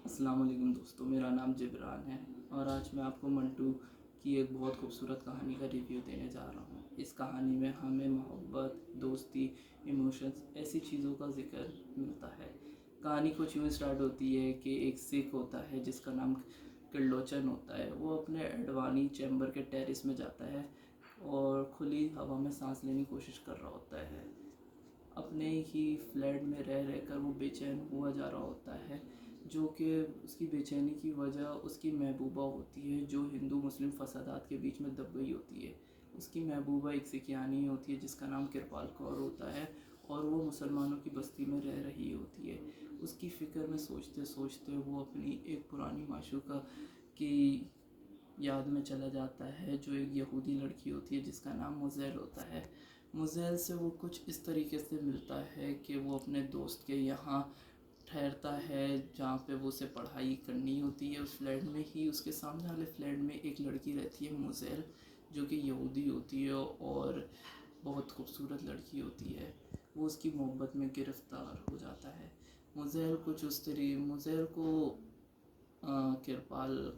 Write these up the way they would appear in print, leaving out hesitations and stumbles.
السلام علیکم دوستو، میرا نام جبران ہے اور آج میں آپ کو منٹو کی ایک بہت خوبصورت کہانی کا ریویو دینے جا رہا ہوں۔ اس کہانی میں ہمیں محبت، دوستی، ایموشنز ایسی چیزوں کا ذکر ملتا ہے۔ کہانی کچھ یوں سٹارٹ ہوتی ہے کہ ایک سکھ ہوتا ہے جس کا نام ترلوچن ہوتا ہے۔ وہ اپنے ایڈوانی چیمبر کے ٹیرس میں جاتا ہے اور کھلی ہوا میں سانس لینے کی کوشش کر رہا ہوتا ہے۔ اپنے ہی فلیٹ میں رہ کر وہ بے چین ہوا جا رہا ہوتا ہے، جو کہ اس کی بے چینی کی وجہ اس کی محبوبہ ہوتی ہے جو ہندو مسلم فسادات کے بیچ میں دب گئی ہوتی ہے۔ اس کی محبوبہ ایک سکھیانی ہوتی ہے جس کا نام کرپال کور ہوتا ہے اور وہ مسلمانوں کی بستی میں رہ رہی ہوتی ہے۔ اس کی فکر میں سوچتے سوچتے وہ اپنی ایک پرانی معشوقہ کی یاد میں چلا جاتا ہے جو ایک یہودی لڑکی ہوتی ہے جس کا نام مزیل ہوتا ہے۔ مزیل سے وہ کچھ اس طریقے سے ملتا ہے کہ وہ اپنے دوست کے یہاں ٹھہرتا ہے جہاں پہ وہ اسے پڑھائی کرنی ہوتی ہے۔ اس فلیٹ میں ہی اس کے سامنے والے فلیٹ میں ایک لڑکی رہتی ہے مزیل، جو کہ یہودی ہوتی ہے اور بہت خوبصورت لڑکی ہوتی ہے۔ وہ اس کی محبت میں گرفتار ہو جاتا ہے۔ مزیل کو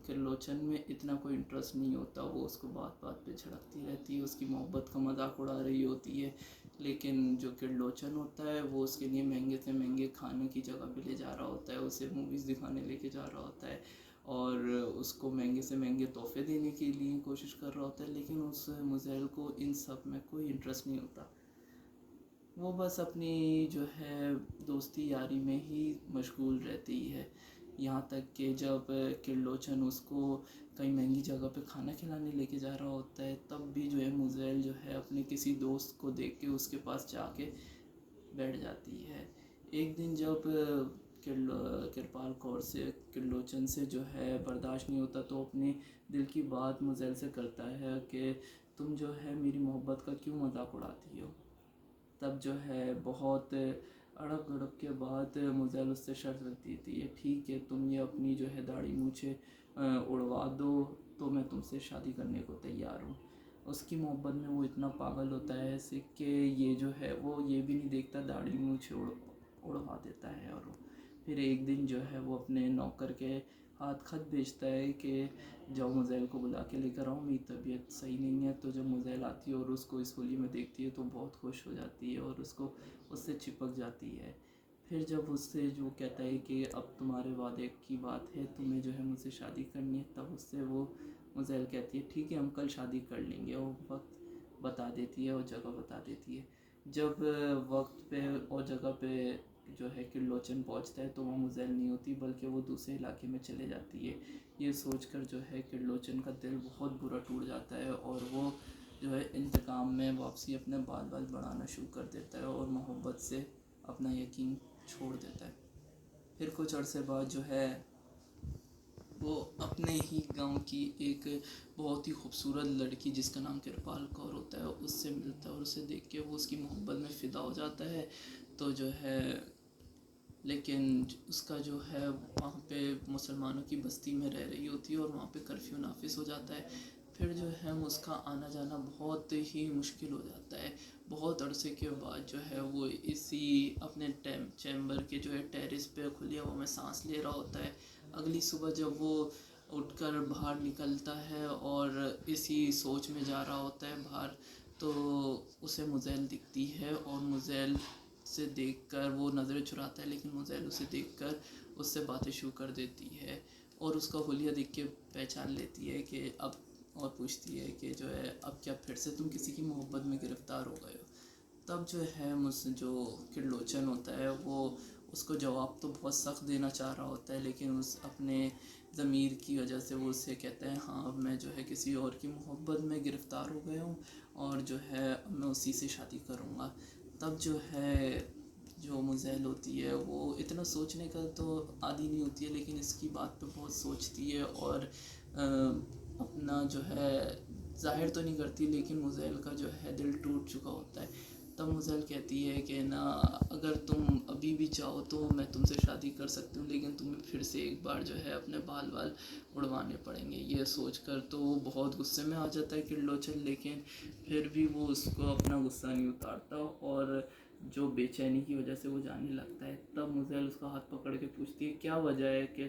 کرلوچن میں اتنا کوئی انٹرسٹ نہیں ہوتا۔ وہ اس کو بات بات پہ جھڑکتی رہتی ہے، اس کی محبت کا مذاق اڑا رہی ہوتی ہے، لیکن جو کرلوچن ہوتا ہے وہ اس کے لیے مہنگے سے مہنگے کھانے کی جگہ پہ لے جا رہا ہوتا ہے، اسے موویز دکھانے لے کے جا رہا ہوتا ہے اور اس کو مہنگے سے مہنگے تحفے دینے کے لیے کوشش کر رہا ہوتا ہے، لیکن اس مزیل کو ان سب میں کوئی انٹرسٹ نہیں ہوتا۔ وہ بس اپنی جو ہے دوستی یاری میں ہی مشغول رہتی ہے، یہاں تک کہ جب کرلوچن اس کو کئی مہنگی جگہ پہ کھانا کھلانے لے کے جا رہا ہوتا ہے تب بھی جو ہے مزیل جو ہے اپنے کسی دوست کو دیکھ کے اس کے پاس جا کے بیٹھ جاتی ہے۔ ایک دن جب کرپال کور سے کرلوچن سے جو ہے برداشت نہیں ہوتا تو اپنے دل کی بات مزیل سے کرتا ہے کہ تم جو ہے میری محبت کا کیوں مذاق اڑاتی ہو۔ تب جو ہے بہت اڑپ گڑپ کے بعد مزیل اس سے شرط رکھتی تھی، ٹھیک ہے تم یہ اپنی جو ہے داڑھی مونچھیں اڑوا دو تو میں تم سے شادی کرنے کو تیار ہوں۔ اس کی محبت میں وہ اتنا پاگل ہوتا ہے ایسے کہ یہ جو ہے وہ یہ بھی نہیں دیکھتا، داڑھی مونچھیں اڑوا دیتا ہے۔ اور پھر ایک دن جو ہے وہ اپنے نوکر کے ہاتھ خط بھیجتا ہے کہ جاؤ مزیل کو بلا کے لے کر آؤ، میری طبیعت صحیح نہیں ہے۔ تو جب مزیل آتی ہے اور اس کو اس ہولی میں دیکھتی ہے تو بہت خوش ہو جاتی ہے اور اس سے چپک جاتی ہے۔ پھر جب اس سے جو کہتا ہے کہ اب تمہارے وعدے کی بات ہے، تمہیں جو ہے مجھ سے شادی کرنی ہے، تب اس سے وہ مزیل کہتی ہے ٹھیک ہے ہم کل شادی کر لیں گے، اور وقت بتا دیتی ہے اور جگہ بتا دیتی ہے۔ جب وقت پہ اور جگہ پہ جو ہے کرلوچن پہنچتا ہے تو وہ مزیل نہیں ہوتی بلکہ وہ دوسرے علاقے میں چلے جاتی ہے۔ یہ سوچ کر جو ہے کرلوچن کا دل بہت برا ٹوٹ جاتا ہے اور وہ جو ہے انتقام میں واپسی اپنے بال بڑھانا شروع کر دیتا ہے اور محبت سے اپنا یقین چھوڑ دیتا ہے۔ پھر کچھ عرصے بعد جو ہے وہ اپنے ہی گاؤں کی ایک بہت ہی خوبصورت لڑکی جس کا نام کرپال کور ہوتا ہے اس سے ملتا ہے اور اسے دیکھ کے وہ اس کی محبت میں فدا ہو جاتا ہے۔ تو جو ہے لیکن اس کا جو ہے وہاں پہ مسلمانوں کی بستی میں رہ رہی ہوتی ہے اور وہاں پہ کرفیو نافذ ہو جاتا ہے۔ پھر جو ہے اس کا آنا جانا بہت ہی مشکل ہو جاتا ہے۔ بہت عرصے کے بعد جو ہے وہ اسی اپنے چیمبر کے جو ہے ٹیرس پہ کھلی ہوا میں سانس لے رہا ہوتا ہے۔ اگلی صبح جب وہ اٹھ کر باہر نکلتا ہے اور اسی سوچ میں جا رہا ہوتا ہے باہر، تو اسے مزیل دکھتی ہے اور مزیل سے دیکھ کر وہ نظریں چراتا ہے، لیکن مزیل اسے دیکھ کر اس سے باتیں شروع کر دیتی ہے اور اس کا حلیہ دیکھ کے پہچان لیتی ہے کہ اب، اور پوچھتی ہے کہ جو ہے اب کیا پھر سے تم کسی کی محبت میں گرفتار ہو گئے ہو۔ تب جو ہے جو کرلوچن ہوتا ہے وہ اس کو جواب تو بہت سخت دینا چاہ رہا ہوتا ہے، لیکن اس اپنے ضمیر کی وجہ سے وہ اس سے کہتا ہے ہاں اب میں جو ہے کسی اور کی محبت میں گرفتار ہو گیا ہوں اور جو ہے اب میں اسی سے شادی کروں گا۔ تب جو ہے جو مزیل ہوتی ہے وہ اتنا سوچنے کا تو عادی نہیں ہوتی ہے، لیکن اس کی بات پہ بہت سوچتی ہے اور اپنا جو ہے ظاہر تو نہیں کرتی، لیکن مزیل کا جو ہے دل ٹوٹ چکا ہوتا ہے۔ تب مزیل کہتی ہے کہ نا اگر تم ابھی بھی چاہو تو میں تم سے شادی کر سکتی ہوں، لیکن تمہیں پھر سے ایک بار جو ہے اپنے بال اڑوانے پڑیں گے۔ یہ سوچ کر تو وہ بہت غصے میں آ جاتا ہے کرلوچن، لیکن پھر بھی وہ اس کو اپنا غصہ نہیں اتارتا اور جو بے چینی کی وجہ سے وہ جانے لگتا ہے۔ تب مزیل اس کا ہاتھ پکڑ کے پوچھتی ہے کیا وجہ ہے کہ